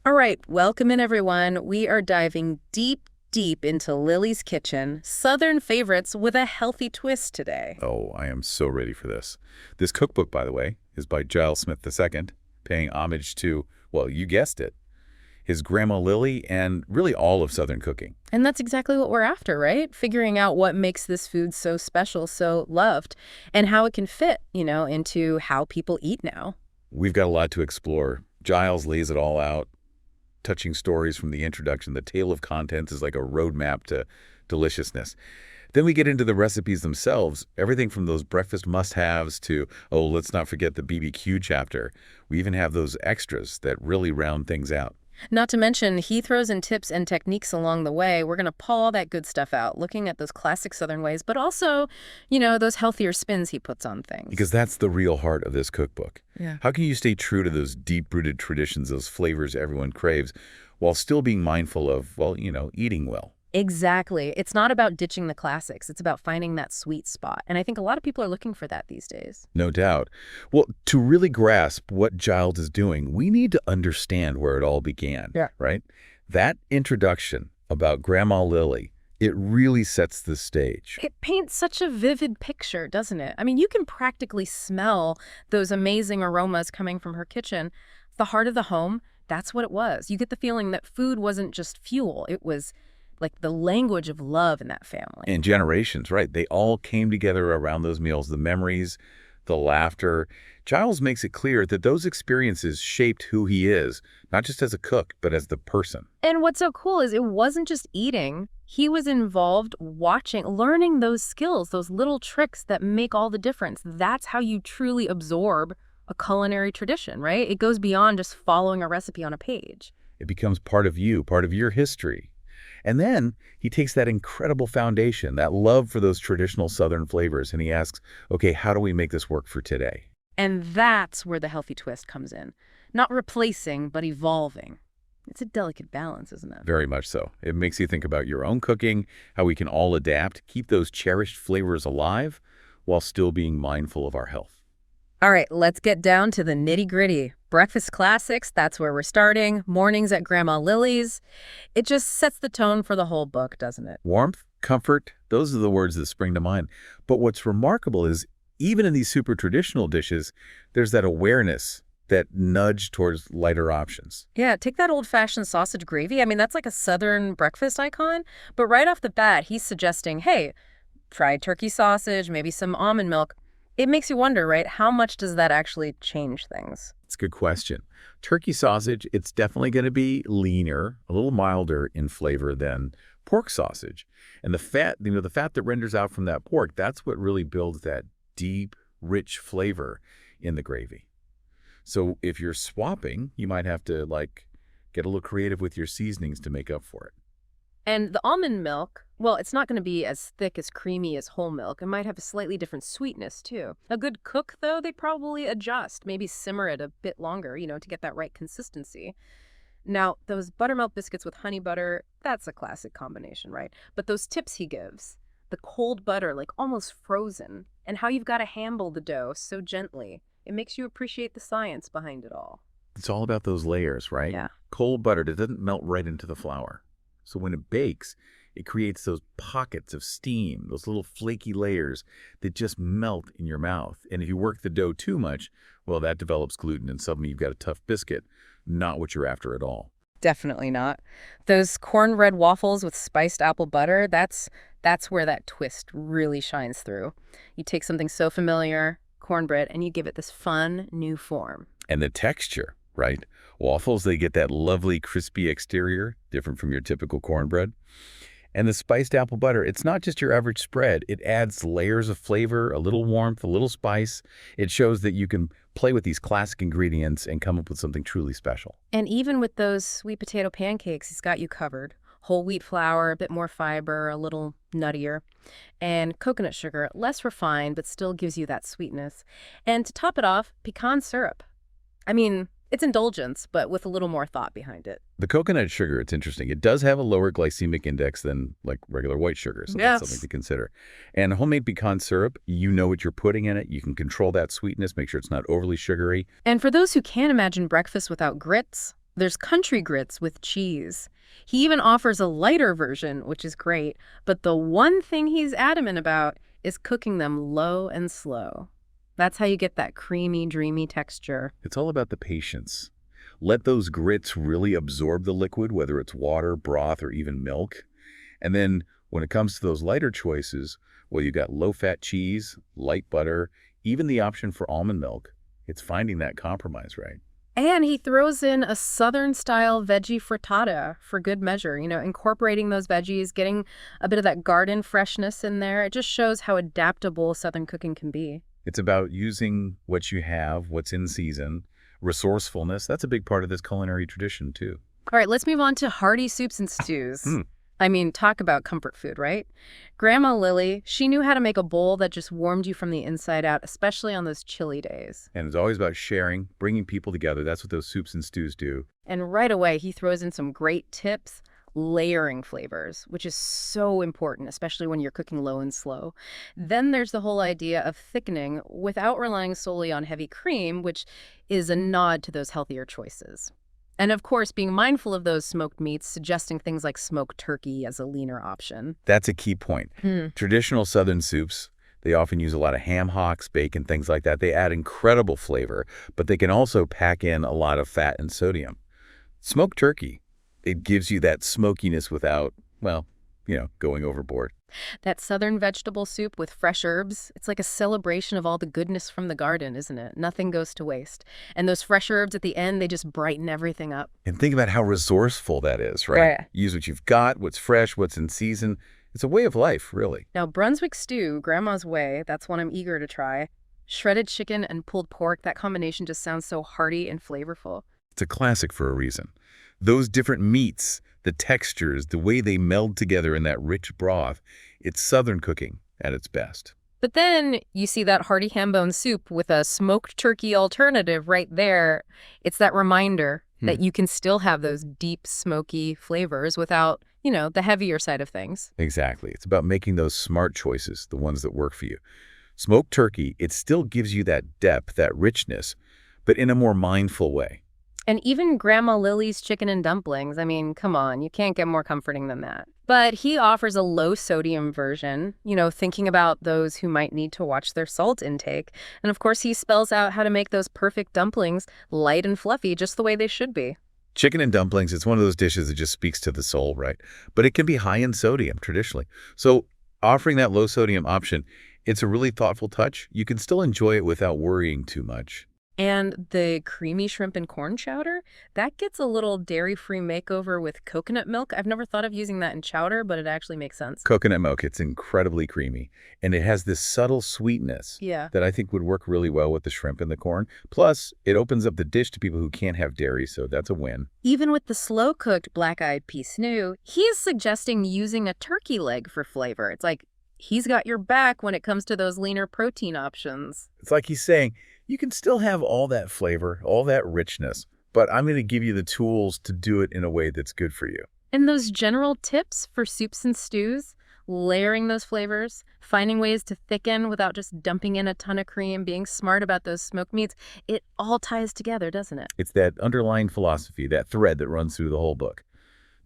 All right, welcome in everyone. We are diving deep into Lily's kitchen, Southern favorites with a healthy twist today. Oh, I am so ready for this. This cookbook, by the way, is by Giles Smith II, paying homage to, well, you guessed it, his grandma Lily and really all of Southern cooking. And that's exactly what we're after, right? Figuring out what makes this food so special, so loved, and how it can fit, into how people eat now. We've got a lot to explore. Giles lays it all out, touching stories from the introduction. The tale of contents is like a roadmap to deliciousness. Then we get into the recipes themselves, everything from those breakfast must-haves to, oh, let's not forget the BBQ chapter. We even have those extras that really round things out. Not to mention, he throws in tips and techniques along the way. We're going to pull all that good stuff out, looking at those classic Southern ways, but also, those healthier spins he puts on things. Because that's the real heart of this cookbook. Yeah. How can you stay true to those deep-rooted traditions, those flavors everyone craves, while still being mindful of, well, eating well? Exactly. It's not about ditching the classics. It's about finding that sweet spot. And I think a lot of people are looking for that these days. No doubt. Well, to really grasp what Giles is doing, we need to understand where it all began, right? That introduction about Grandma Lily, it really sets the stage. It paints such a vivid picture, doesn't it? I mean, you can practically smell those amazing aromas coming from her kitchen. The heart of the home, that's what it was. You get the feeling that food wasn't just fuel. It was like the language of love in that family. And generations, right? They all came together around those meals, the memories, the laughter. Giles makes it clear that those experiences shaped who he is, not just as a cook, but as the person. And what's so cool is it wasn't just eating. He was involved watching, learning those skills, those little tricks that make all the difference. That's how you truly absorb a culinary tradition, right? It goes beyond just following a recipe on a page. It becomes part of you, part of your history. And then he takes that incredible foundation, that love for those traditional Southern flavors, and he asks, okay, how do we make this work for today? And that's where the healthy twist comes in. Not replacing, but evolving. It's a delicate balance, isn't it? Very much so. It makes you think about your own cooking, how we can all adapt, keep those cherished flavors alive while still being mindful of our health. All right, let's get down to the nitty-gritty. Breakfast classics, that's where we're starting. Mornings at Grandma Lily's. It just sets the tone for the whole book, doesn't it? Warmth, comfort, those are the words that spring to mind. But what's remarkable is even in these super traditional dishes, there's that awareness, that nudge towards lighter options. Yeah, take that old-fashioned sausage gravy. I mean, that's like a Southern breakfast icon. But right off the bat, he's suggesting, hey, fried turkey sausage, maybe some almond milk. It makes you wonder, right? How much does that actually change things? It's a good question. Turkey sausage, it's definitely going to be leaner, a little milder in flavor than pork sausage. And the fat, the fat that renders out from that pork, that's what really builds that deep, rich flavor in the gravy. So if you're swapping, you might have to get a little creative with your seasonings to make up for it. And the almond milk, well, it's not going to be as thick, as creamy as whole milk. It might have a slightly different sweetness, too. A good cook, though, they'd probably adjust, maybe simmer it a bit longer, to get that right consistency. Now, those buttermilk biscuits with honey butter, that's a classic combination, right? But those tips he gives, the cold butter, like almost frozen, and how you've got to handle the dough so gently, it makes you appreciate the science behind it all. It's all about those layers, right? Yeah. Cold butter, it doesn't melt right into the flour. So when it bakes, it creates those pockets of steam, those little flaky layers that just melt in your mouth. And if you work the dough too much, well, that develops gluten, and suddenly you've got a tough biscuit, not what you're after at all. Definitely not. Those cornbread waffles with spiced apple butter, that's where that twist really shines through. You take something so familiar, cornbread, and you give it this fun new form. And the texture, right? Waffles, they get that lovely crispy exterior, different from your typical cornbread. And the spiced apple butter, it's not just your average spread. It adds layers of flavor, a little warmth, a little spice. It shows that you can play with these classic ingredients and come up with something truly special. And even with those sweet potato pancakes, he's got you covered. Whole wheat flour, a bit more fiber, a little nuttier. And coconut sugar, less refined, but still gives you that sweetness. And to top it off, pecan syrup. I mean, it's indulgence, but with a little more thought behind it. The coconut sugar, it's interesting. It does have a lower glycemic index than regular white sugar, so that's something to consider. And homemade pecan syrup, you know what you're putting in it. You can control that sweetness, make sure it's not overly sugary. And for those who can't imagine breakfast without grits, There's country grits with cheese. He even offers a lighter version, which is great, but the one thing he's adamant about is cooking them low and slow. That's how you get that creamy, dreamy texture. It's all about the patience. Let those grits really absorb the liquid, whether it's water, broth, or even milk. And then when it comes to those lighter choices, well, you got low-fat cheese, light butter, even the option for almond milk. It's finding that compromise, right? And he throws in a Southern-style veggie frittata for good measure, incorporating those veggies, getting a bit of that garden freshness in there. It just shows how adaptable Southern cooking can be. It's about using what you have, what's in season, resourcefulness. That's a big part of this culinary tradition, too. All right, let's move on to hearty soups and stews. I mean, talk about comfort food, right? Grandma Lilly, she knew how to make a bowl that just warmed you from the inside out, especially on those chilly days. And it's always about sharing, bringing people together. That's what those soups and stews do. And right away, he throws in some great tips, layering flavors, which is so important, especially when you're cooking low and slow. Then there's the whole idea of thickening without relying solely on heavy cream, which is a nod to those healthier choices. And of course, being mindful of those smoked meats, suggesting things like smoked turkey as a leaner option. That's a key point. Traditional Southern soups, they often use a lot of ham hocks, bacon, things like that. They add incredible flavor, but they can also pack in a lot of fat and sodium. Smoked turkey, it gives you that smokiness without, well, going overboard. That Southern vegetable soup with fresh herbs, it's like a celebration of all the goodness from the garden, isn't it? Nothing goes to waste. And those fresh herbs at the end, they just brighten everything up. And think about how resourceful that is, right? Right. Use what you've got, what's fresh, what's in season. It's a way of life, really. Now, Brunswick stew, Grandma's way, that's one I'm eager to try. Shredded chicken and pulled pork, that combination just sounds so hearty and flavorful. It's a classic for a reason. Those different meats, the textures, the way they meld together in that rich broth, it's Southern cooking at its best. But then you see that hearty ham bone soup with a smoked turkey alternative right there. It's that reminder that you can still have those deep, smoky flavors without, the heavier side of things. Exactly. It's about making those smart choices, the ones that work for you. Smoked turkey, it still gives you that depth, that richness, but in a more mindful way. And even Grandma Lily's chicken and dumplings, I mean, come on, you can't get more comforting than that. But he offers a low-sodium version, thinking about those who might need to watch their salt intake. And of course, he spells out how to make those perfect dumplings light and fluffy, just the way they should be. Chicken and dumplings, it's one of those dishes that just speaks to the soul, right? But it can be high in sodium, traditionally. So offering that low-sodium option, it's a really thoughtful touch. You can still enjoy it without worrying too much. And the creamy shrimp and corn chowder, that gets a little dairy-free makeover with coconut milk. I've never thought of using that in chowder, but it actually makes sense. Coconut milk, it's incredibly creamy. And it has this subtle sweetness that I think would work really well with the shrimp and the corn. Plus, it opens up the dish to people who can't have dairy, so that's a win. Even with the slow-cooked black-eyed pea stew, he's suggesting using a turkey leg for flavor. It's like he's got your back when it comes to those leaner protein options. It's like he's saying, you can still have all that flavor, all that richness, but I'm going to give you the tools to do it in a way that's good for you. And those general tips for soups and stews, layering those flavors, finding ways to thicken without just dumping in a ton of cream, being smart about those smoked meats, it all ties together, doesn't it? It's that underlying philosophy, that thread that runs through the whole book.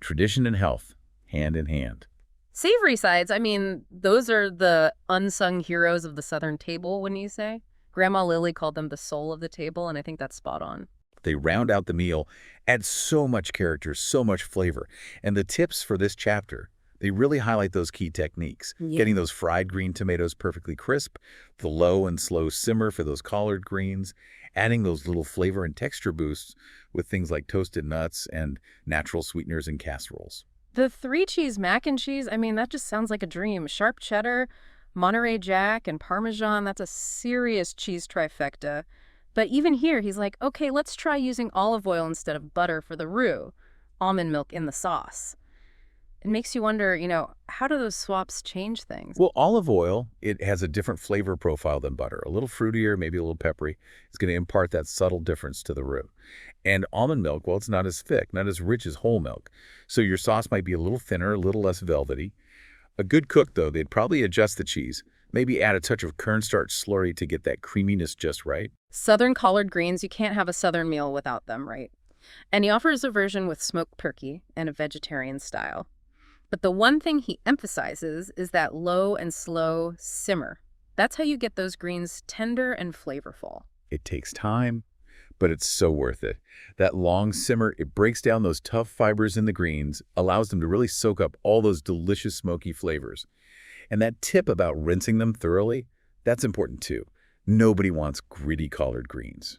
Tradition and health, hand in hand. Savory sides, I mean, those are the unsung heroes of the Southern table, wouldn't you say? Grandma Lilly called them the soul of the table, and I think that's spot on. They round out the meal, add so much character, so much flavor. And the tips for this chapter, they really highlight those key techniques. Getting those fried green tomatoes perfectly crisp, the low and slow simmer for those collard greens, adding those little flavor and texture boosts with things like toasted nuts and natural sweeteners in casseroles. The 3-cheese mac and cheese, I mean, that just sounds like a dream. Sharp cheddar, Monterey Jack, and Parmesan, that's a serious cheese trifecta. But even here, he's like, okay, let's try using olive oil instead of butter for the roux, almond milk in the sauce. It makes you wonder, how do those swaps change things? Well, olive oil, it has a different flavor profile than butter. A little fruitier, maybe a little peppery. It's going to impart that subtle difference to the roux. And almond milk, well, it's not as thick, not as rich as whole milk. So your sauce might be a little thinner, a little less velvety. A good cook, though, they'd probably adjust the cheese. Maybe add a touch of cornstarch slurry to get that creaminess just right. Southern collard greens, you can't have a Southern meal without them, right? And he offers a version with smoked turkey and a vegetarian style. But the one thing he emphasizes is that low and slow simmer. That's how you get those greens tender and flavorful. It takes time, but it's so worth it. That long simmer, it breaks down those tough fibers in the greens, allows them to really soak up all those delicious smoky flavors. And that tip about rinsing them thoroughly, that's important too. Nobody wants gritty collard greens.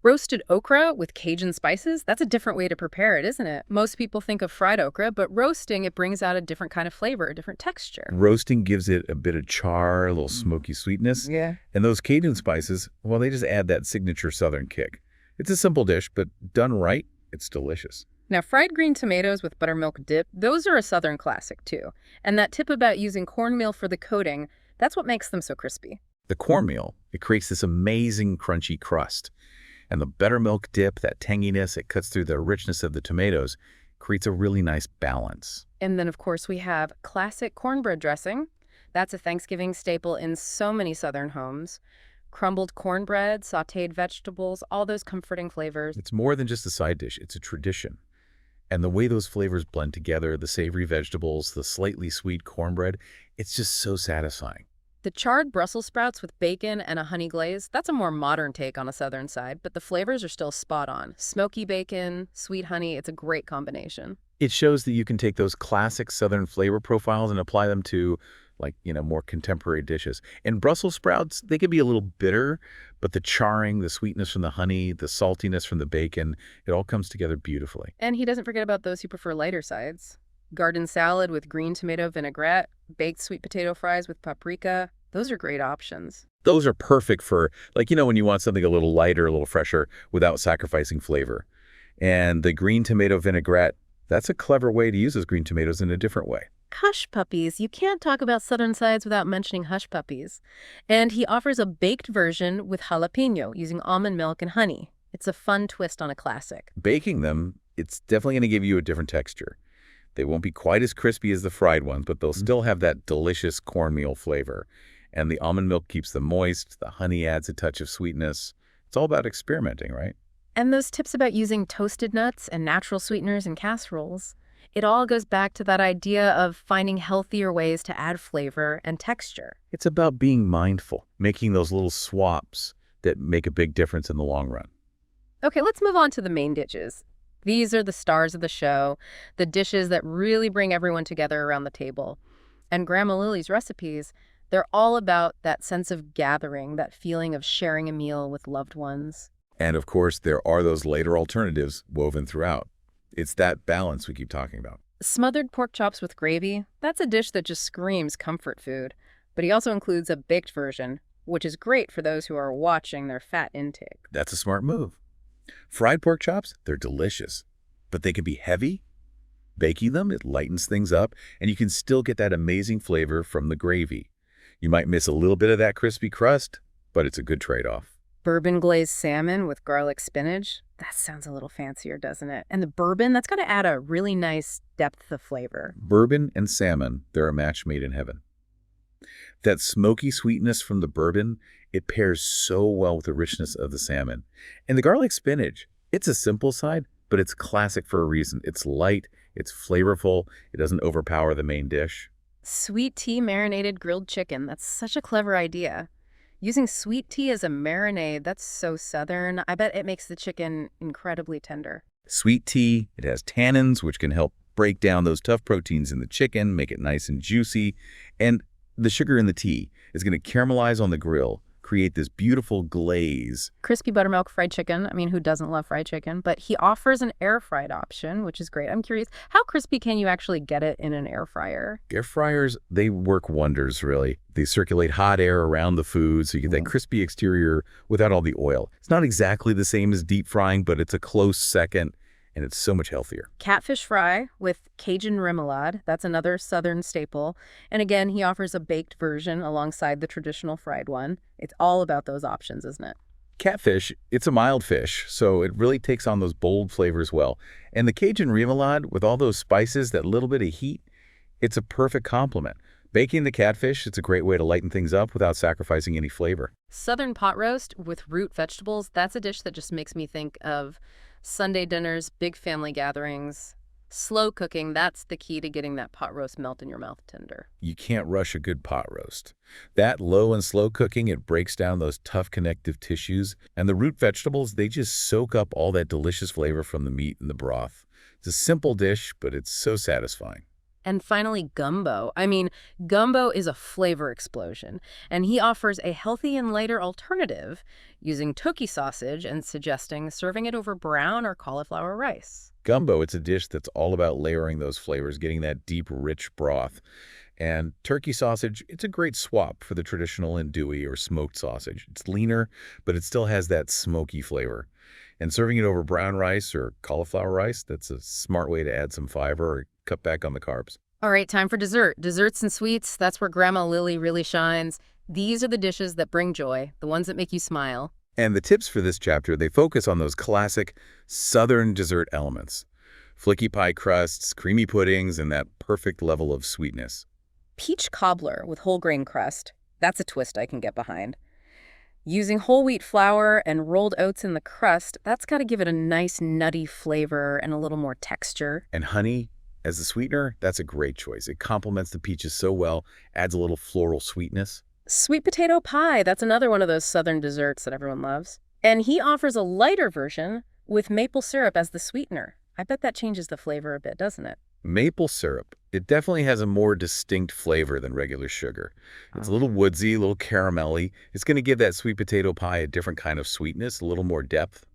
Roasted okra with Cajun spices, that's a different way to prepare it, isn't it? Most people think of fried okra, but roasting, it brings out a different kind of flavor, a different texture. Roasting gives it a bit of char, a little smoky sweetness. Yeah. And those Cajun spices, well, they just add that signature Southern kick. It's a simple dish, but done right, it's delicious. Now, fried green tomatoes with buttermilk dip, those are a Southern classic too. And that tip about using cornmeal for the coating, that's what makes them so crispy. The cornmeal, it creates this amazing crunchy crust. And the buttermilk dip, that tanginess, it cuts through the richness of the tomatoes, creates a really nice balance. And then, of course, we have classic cornbread dressing. That's a Thanksgiving staple in so many Southern homes. Crumbled cornbread, sautéed vegetables, all those comforting flavors. It's more than just a side dish, it's a tradition. And the way those flavors blend together, the savory vegetables, the slightly sweet cornbread, it's just so satisfying. The charred Brussels sprouts with bacon and a honey glaze, that's a more modern take on a Southern side, but the flavors are still spot on. Smoky bacon, sweet honey, it's a great combination. It shows that you can take those classic Southern flavor profiles and apply them to, more contemporary dishes. And Brussels sprouts, they can be a little bitter, but the charring, the sweetness from the honey, the saltiness from the bacon, it all comes together beautifully. And he doesn't forget about those who prefer lighter sides. Garden salad with green tomato vinaigrette, baked sweet potato fries with paprika. Those are great options. Those are perfect for, when you want something a little lighter, a little fresher, without sacrificing flavor. And the green tomato vinaigrette, that's a clever way to use those green tomatoes in a different way. Hush puppies. You can't talk about Southern sides without mentioning hush puppies. And he offers a baked version with jalapeno using almond milk and honey. It's a fun twist on a classic. Baking them, it's definitely going to give you a different texture. They won't be quite as crispy as the fried ones, but they'll still have that delicious cornmeal flavor. And the almond milk keeps them moist. The honey adds a touch of sweetness. It's all about experimenting, right? And those tips about using toasted nuts and natural sweeteners in casseroles, it all goes back to that idea of finding healthier ways to add flavor and texture. It's about being mindful, making those little swaps that make a big difference in the long run. Okay, let's move on to the main dishes. These are the stars of the show, the dishes that really bring everyone together around the table. And Grandma Lily's recipes, they're all about that sense of gathering, that feeling of sharing a meal with loved ones. And of course, there are those later alternatives woven throughout. It's that balance we keep talking about. Smothered pork chops with gravy, that's a dish that just screams comfort food. But he also includes a baked version, which is great for those who are watching their fat intake. That's a smart move. Fried pork chops, they're delicious, but they can be heavy. Baking them, it lightens things up, and you can still get that amazing flavor from the gravy. You might miss a little bit of that crispy crust, but it's a good trade-off. Bourbon glazed salmon with garlic spinach, that sounds a little fancier, doesn't it? And the bourbon, that's got to add a really nice depth of flavor. Bourbon and salmon, they're a match made in heaven. That smoky sweetness from the bourbon, it pairs so well with the richness of the salmon. And the garlic spinach, it's a simple side, but it's classic for a reason. It's light, it's flavorful, it doesn't overpower the main dish. Sweet tea marinated grilled chicken, that's such a clever idea. Using sweet tea as a marinade, that's so Southern. I bet it makes the chicken incredibly tender. Sweet tea, it has tannins, which can help break down those tough proteins in the chicken, make it nice and juicy. And the sugar in the tea is going to caramelize on the grill, create this beautiful glaze. Crispy buttermilk fried chicken. I mean, who doesn't love fried chicken? But he offers an air fried option, which is great. I'm curious, how crispy can you actually get it in an air fryer? Air fryers, they work wonders, really. They circulate hot air around the food, so you get that crispy exterior without all the oil. It's not exactly the same as deep frying, but it's a close second, and it's so much healthier. Catfish fry with Cajun remoulade. That's another Southern staple. And again, he offers a baked version alongside the traditional fried one. It's all about those options, isn't it? Catfish, it's a mild fish, so it really takes on those bold flavors well. And the Cajun remoulade, with all those spices, that little bit of heat, it's a perfect complement. Baking the catfish, it's a great way to lighten things up without sacrificing any flavor. Southern pot roast with root vegetables. That's a dish that just makes me think of Sunday dinners, big family gatherings. Slow cooking, that's the key to getting that pot roast melt in your mouth tender. You can't rush a good pot roast. That low and slow cooking, it breaks down those tough connective tissues, and the root vegetables, they just soak up all that delicious flavor from the meat and the broth. It's a simple dish, but it's so satisfying. And finally, gumbo. Gumbo is a flavor explosion, and he offers a healthy and lighter alternative using turkey sausage and suggesting serving it over brown or cauliflower rice. Gumbo, it's a dish that's all about layering those flavors, getting that deep, rich broth. And turkey sausage, it's a great swap for the traditional andouille or smoked sausage. It's leaner, but it still has that smoky flavor. And serving it over brown rice or cauliflower rice, that's a smart way to add some fiber or cut back on the carbs. All right, time for dessert. Desserts and sweets, that's where Grandma Lilly really shines. These are the dishes that bring joy, the ones that make you smile. And the tips for this chapter, they focus on those classic Southern dessert elements. Flicky pie crusts, creamy puddings, and that perfect level of sweetness. Peach cobbler with whole grain crust, that's a twist I can get behind. Using whole wheat flour and rolled oats in the crust, that's got to give it a nice nutty flavor and a little more texture. And honey, as the sweetener, that's a great choice. It complements the peaches so well, adds a little floral sweetness. Sweet potato pie, that's another one of those Southern desserts that everyone loves. And he offers a lighter version with maple syrup as the sweetener. I bet that changes the flavor a bit, doesn't it? Maple syrup, it definitely has a more distinct flavor than regular sugar. It's a little woodsy, a little caramelly. It's going to give that sweet potato pie a different kind of sweetness, a little more depth.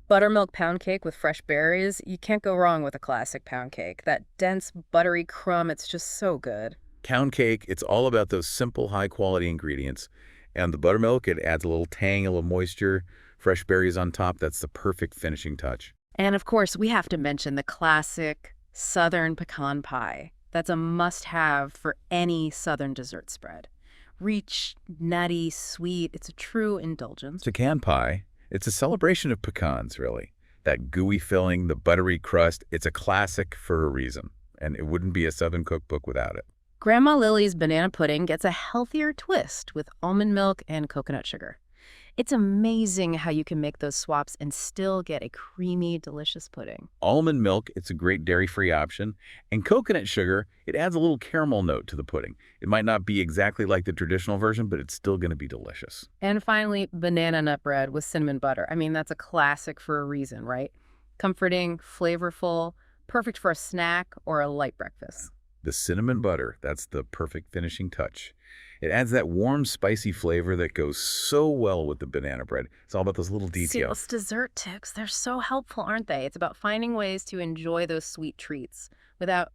Buttermilk pound cake with fresh berries, you can't go wrong with a classic pound cake. That dense, buttery crumb, it's just so good. Pound cake, it's all about those simple, high-quality ingredients. And the buttermilk, it adds a little tang, a little moisture, fresh berries on top. That's the perfect finishing touch. And of course, we have to mention the classic Southern pecan pie. That's a must-have for any Southern dessert spread. Rich, nutty, sweet, it's a true indulgence. Pecan pie, it's a celebration of pecans, really. That gooey filling, the buttery crust, it's a classic for a reason. And it wouldn't be a Southern cookbook without it. Grandma Lily's banana pudding gets a healthier twist with almond milk and coconut sugar. It's amazing how you can make those swaps and still get a creamy, delicious pudding. Almond milk, it's a great dairy-free option. And coconut sugar, it adds a little caramel note to the pudding. It might not be exactly like the traditional version, but it's still going to be delicious. And finally, banana nut bread with cinnamon butter. That's a classic for a reason, right? Comforting, flavorful, perfect for a snack or a light breakfast. The cinnamon butter, that's the perfect finishing touch. It adds that warm, spicy flavor that goes so well with the banana bread. It's all about those little See, details. those dessert tips, they're so helpful, aren't they? It's about finding ways to enjoy those sweet treats without,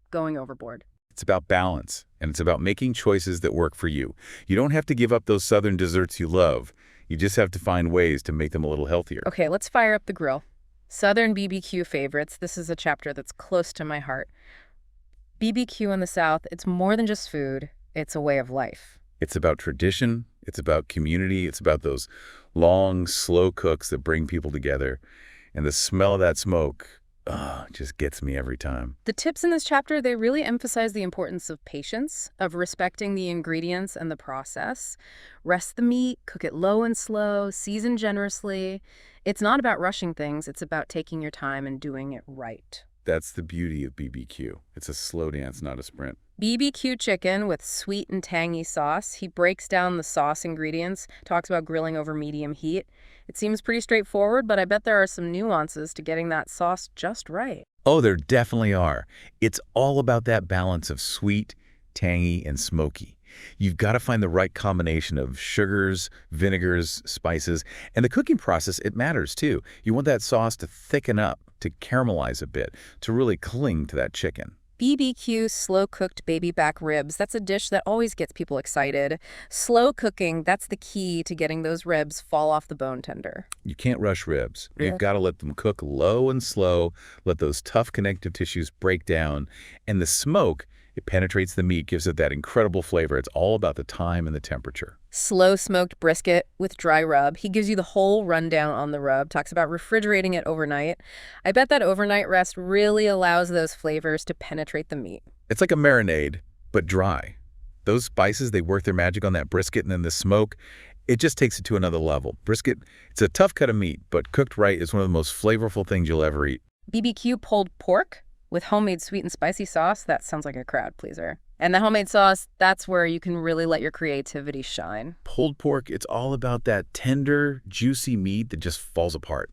going overboard. It's about balance, and it's about making choices that work for you. You don't have to give up those Southern desserts you love. You just have to find ways to make them a little healthier. Okay, let's fire up the grill. Southern BBQ favorites. This is a chapter that's close to my heart. BBQ in the South, it's more than just food. It's a way of life. It's about tradition. It's about community. It's about those long, slow cooks that bring people together. And the smell of that smoke, just gets me every time. The tips in this chapter, they really emphasize the importance of patience, of respecting the ingredients and the process. Rest the meat, cook it low and slow, season generously. It's not about rushing things. It's about taking your time and doing it right. That's the beauty of BBQ. It's a slow dance, not a sprint. BBQ chicken with sweet and tangy sauce. He breaks down the sauce ingredients, talks about grilling over medium heat. It seems pretty straightforward, but I bet there are some nuances to getting that sauce just right. Oh, there definitely are. It's all about that balance of sweet, tangy, and smoky. You've got to find the right combination of sugars, vinegars, spices, and the cooking process, it matters too. You want that sauce to thicken up, to caramelize a bit, to really cling to that chicken. BBQ slow-cooked baby back ribs. That's a dish that always gets people excited. Slow cooking, that's the key to getting those ribs fall off the bone tender. You can't rush ribs. Yeah. You've got to let them cook low and slow, let those tough connective tissues break down, and the smoke, it penetrates the meat, gives it that incredible flavor. It's all about the time and the temperature. Slow smoked brisket with dry rub. He gives you the whole rundown on the rub, talks about refrigerating it overnight. I bet that overnight rest really allows those flavors to penetrate the meat. It's like a marinade, but dry. Those spices, they work their magic on that brisket, and then the smoke, It just takes it to another level. Brisket, it's a tough cut of meat, but cooked right is one of the most flavorful things you'll ever eat. BBQ pulled pork with homemade sweet and spicy sauce. That sounds like a crowd pleaser. And the homemade sauce, that's where you can really let your creativity shine. Pulled pork, it's all about that tender, juicy meat that just falls apart.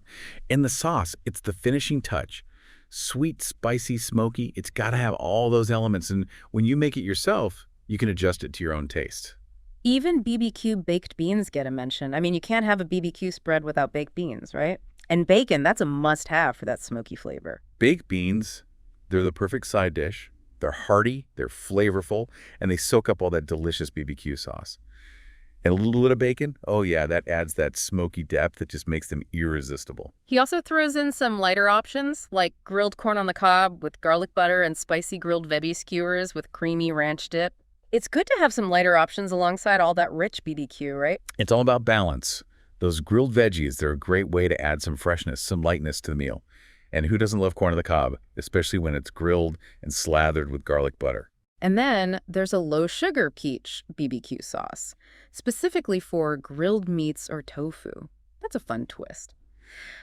And the sauce, it's the finishing touch. Sweet, spicy, smoky, it's got to have all those elements. And when you make it yourself, you can adjust it to your own taste. Even BBQ baked beans get a mention. I mean, you can't have a BBQ spread without baked beans, right? And bacon, that's a must-have for that smoky flavor. Baked beans, they're the perfect side dish. They're hearty, they're flavorful, and they soak up all that delicious BBQ sauce. And a little bit of bacon, oh yeah, that adds that smoky depth that just makes them irresistible. He also throws in some lighter options, like grilled corn on the cob with garlic butter and spicy grilled veggie skewers with creamy ranch dip. It's good to have some lighter options alongside all that rich BBQ, right? It's all about balance. Those grilled veggies, they're a great way to add some freshness, some lightness to the meal. And who doesn't love corn on the cob, especially when it's grilled and slathered with garlic butter? And then there's a low-sugar peach BBQ sauce, specifically for grilled meats or tofu. That's a fun twist.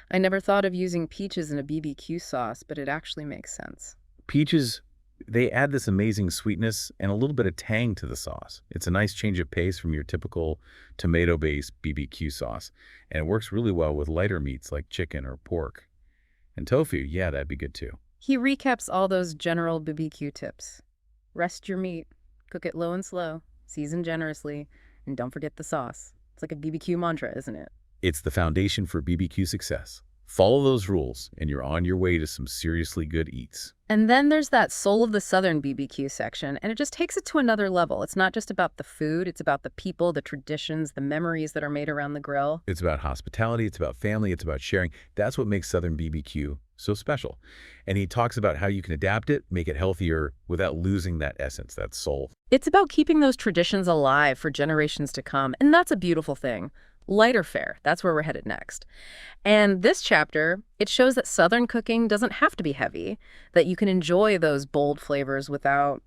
I never thought of using peaches in a BBQ sauce, but it actually makes sense. Peaches, they add this amazing sweetness and a little bit of tang to the sauce. It's a nice change of pace from your typical tomato-based BBQ sauce, and it works really well with lighter meats like chicken or pork. And tofu, yeah, that'd be good too. He recaps all those general BBQ tips. Rest your meat, cook it low and slow, season generously, and don't forget the sauce. It's like a BBQ mantra, isn't it? It's the foundation for BBQ success. Follow those rules, and you're on your way to some seriously good eats. And then there's that Soul of the Southern BBQ section, and it just takes it to another level. It's not just about the food, it's about the people, the traditions, the memories that are made around the grill. It's about hospitality, it's about family, it's about sharing. That's what makes Southern BBQ so special. And he talks about how you can adapt it, make it healthier without losing that essence, that soul. It's about keeping those traditions alive for generations to come, and that's a beautiful thing. Lighter fare, that's where we're headed next. And this chapter, it shows that Southern cooking doesn't have to be heavy, that you can enjoy those bold flavors without,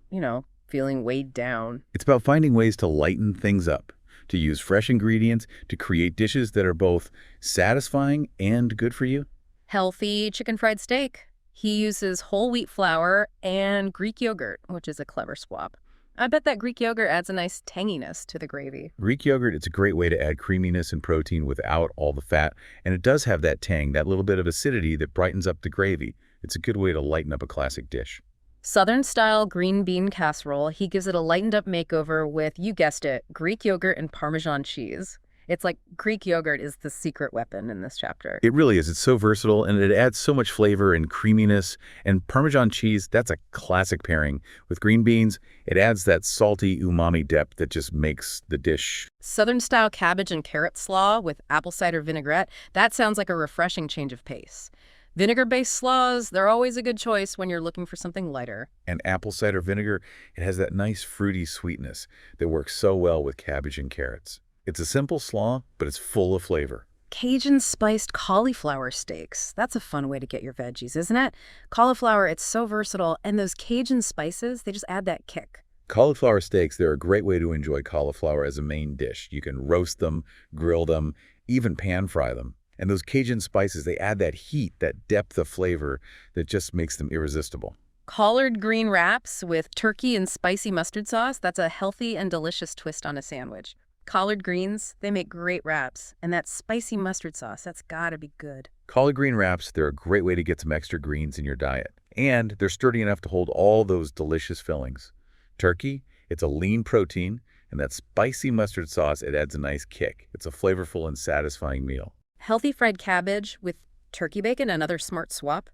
feeling weighed down. It's about finding ways to lighten things up, to use fresh ingredients, to create dishes that are both satisfying and good for you. Healthy chicken fried steak. He uses whole wheat flour and Greek yogurt, which is a clever swap. I bet that Greek yogurt adds a nice tanginess to the gravy. Greek yogurt, it's a great way to add creaminess and protein without all the fat. And it does have that tang, that little bit of acidity that brightens up the gravy. It's a good way to lighten up a classic dish. Southern-style green bean casserole, he gives it a lightened-up makeover with, you guessed it, Greek yogurt and Parmesan cheese. It's like Greek yogurt is the secret weapon in this chapter. It really is. It's so versatile, and it adds so much flavor and creaminess. And Parmesan cheese, that's a classic pairing. With green beans, it adds that salty umami depth that just makes the dish. Southern-style cabbage and carrot slaw with apple cider vinaigrette, that sounds like a refreshing change of pace. Vinegar-based slaws, they're always a good choice when you're looking for something lighter. And apple cider vinegar, it has that nice fruity sweetness that works so well with cabbage and carrots. It's a simple slaw, but it's full of flavor. Cajun spiced cauliflower steaks. That's a fun way to get your veggies, isn't it? Cauliflower, it's so versatile, and those Cajun spices, they just add that kick. Cauliflower steaks, they're a great way to enjoy cauliflower as a main dish. You can roast them, grill them, even pan fry them. And those Cajun spices, they add that heat, that depth of flavor that just makes them irresistible. Collard green wraps with turkey and spicy mustard sauce, that's a healthy and delicious twist on a sandwich. Collard greens, they make great wraps, and that spicy mustard sauce, that's gotta be good. Collard green wraps, they're a great way to get some extra greens in your diet. And they're sturdy enough to hold all those delicious fillings. Turkey, it's a lean protein, and that spicy mustard sauce, it adds a nice kick. It's a flavorful and satisfying meal. Healthy fried cabbage with turkey bacon, another smart swap.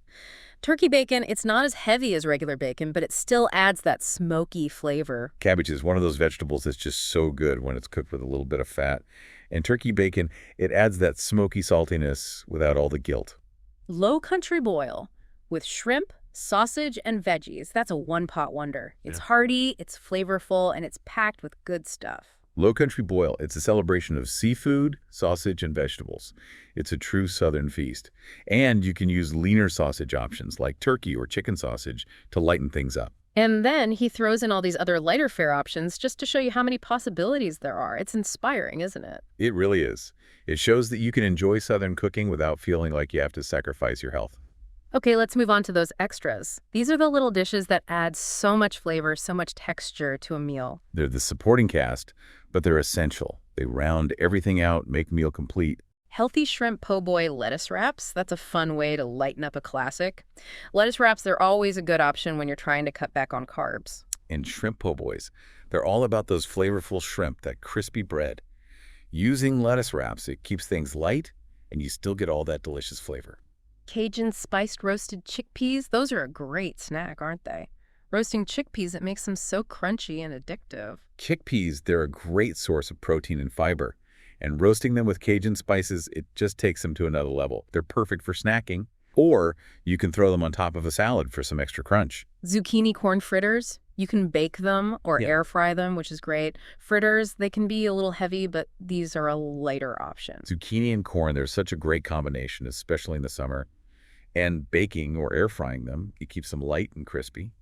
Turkey bacon, it's not as heavy as regular bacon, but it still adds that smoky flavor. Cabbage is one of those vegetables that's just so good when it's cooked with a little bit of fat. And turkey bacon, it adds that smoky saltiness without all the guilt. Low country boil with shrimp, sausage, and veggies. That's a one-pot wonder. It's hearty, it's flavorful, and it's packed with good stuff. Low Country Boil, it's a celebration of seafood, sausage, and vegetables. It's a true Southern feast. And you can use leaner sausage options like turkey or chicken sausage to lighten things up. And then he throws in all these other lighter fare options just to show you how many possibilities there are. It's inspiring, isn't it? It really is. It shows that you can enjoy Southern cooking without feeling like you have to sacrifice your health. Okay, let's move on to those extras. These are the little dishes that add so much flavor, so much texture to a meal. They're the supporting cast, but they're essential. They round everything out, make meal complete. Healthy shrimp po' boy lettuce wraps. That's a fun way to lighten up a classic. Lettuce wraps, they're always a good option when you're trying to cut back on carbs. And shrimp po' boys, they're all about those flavorful shrimp, that crispy bread. Using lettuce wraps, it keeps things light, and you still get all that delicious flavor. Cajun spiced roasted chickpeas, those are a great snack, aren't they? Roasting chickpeas, it makes them so crunchy and addictive. Chickpeas, they're a great source of protein and fiber. And roasting them with Cajun spices, it just takes them to another level. They're perfect for snacking, or you can throw them on top of a salad for some extra crunch. Zucchini corn fritters, you can bake them or air fry them, which is great. Fritters, they can be a little heavy, but these are a lighter option. Zucchini and corn, they're such a great combination, especially in the summer. And baking or air frying them, it keeps them light and crispy.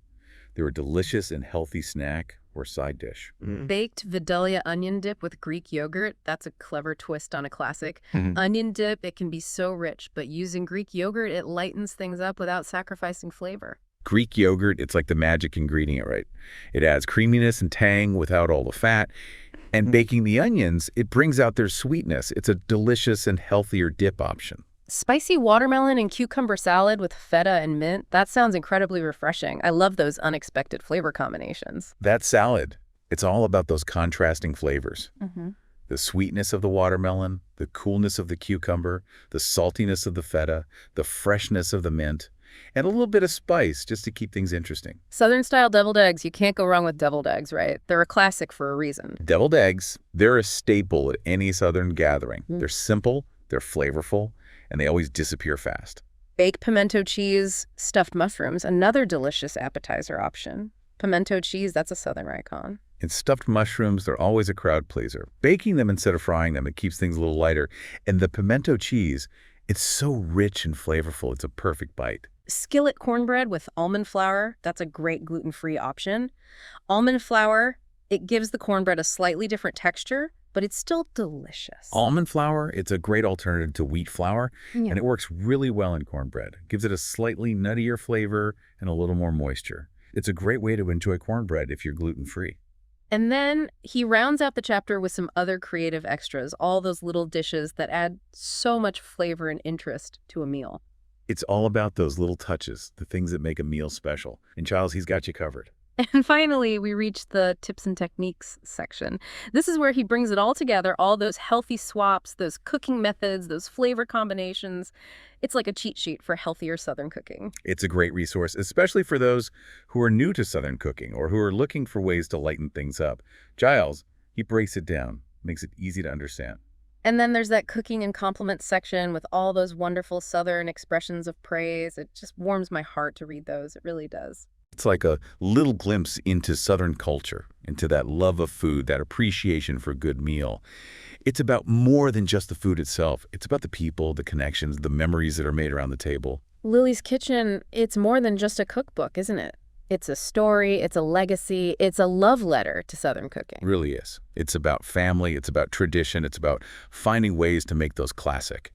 They're a delicious and healthy snack or side dish. Baked Vidalia onion dip with Greek yogurt, that's a clever twist on a classic. Mhm. Onion dip, it can be so rich, but using Greek yogurt, it lightens things up without sacrificing flavor. Greek yogurt, it's like the magic ingredient, right? It adds creaminess and tang without all the fat. And baking the onions, it brings out their sweetness. It's a delicious and healthier dip option. Spicy watermelon and cucumber salad with feta and mint, that sounds incredibly refreshing. I love those unexpected flavor combinations. That salad, it's all about those contrasting flavors. Mm-hmm. The sweetness of the watermelon, the coolness of the cucumber, the saltiness of the feta, the freshness of the mint, and a little bit of spice just to keep things interesting. Southern-style deviled eggs, you can't go wrong with deviled eggs, right? They're a classic for a reason. Deviled eggs, they're a staple at any Southern gathering. They're simple, they're flavorful, and they always disappear fast. Baked pimento cheese, stuffed mushrooms, another delicious appetizer option. Pimento cheese, that's a Southern icon. And stuffed mushrooms, they're always a crowd pleaser. Baking them instead of frying them, it keeps things a little lighter. And the pimento cheese, it's so rich and flavorful. It's a perfect bite. Skillet cornbread with almond flour, that's a great gluten-free option. Almond flour, it gives the cornbread a slightly different texture, but it's still delicious. Almond flour, it's a great alternative to wheat flour, and it works really well in cornbread. It gives it a slightly nuttier flavor and a little more moisture. It's a great way to enjoy cornbread if you're gluten-free. And then he rounds out the chapter with some other creative extras, all those little dishes that add so much flavor and interest to a meal. It's all about those little touches, the things that make a meal special. And Giles, he's got you covered. And finally, we reach the tips and techniques section. This is where he brings it all together, all those healthy swaps, those cooking methods, those flavor combinations. It's like a cheat sheet for healthier Southern cooking. It's a great resource, especially for those who are new to Southern cooking or who are looking for ways to lighten things up. Giles, he breaks it down, makes it easy to understand. And then there's that cooking and compliments section with all those wonderful Southern expressions of praise. It just warms my heart to read those. It really does. It's like a little glimpse into Southern culture, into that love of food, that appreciation for a good meal. It's about more than just the food itself. It's about the people, the connections, the memories that are made around the table. Lily's Kitchen, it's more than just a cookbook, isn't it? It's a story, it's a legacy, it's a love letter to Southern cooking. It really is. It's about family, it's about tradition, it's about finding ways to make those classic.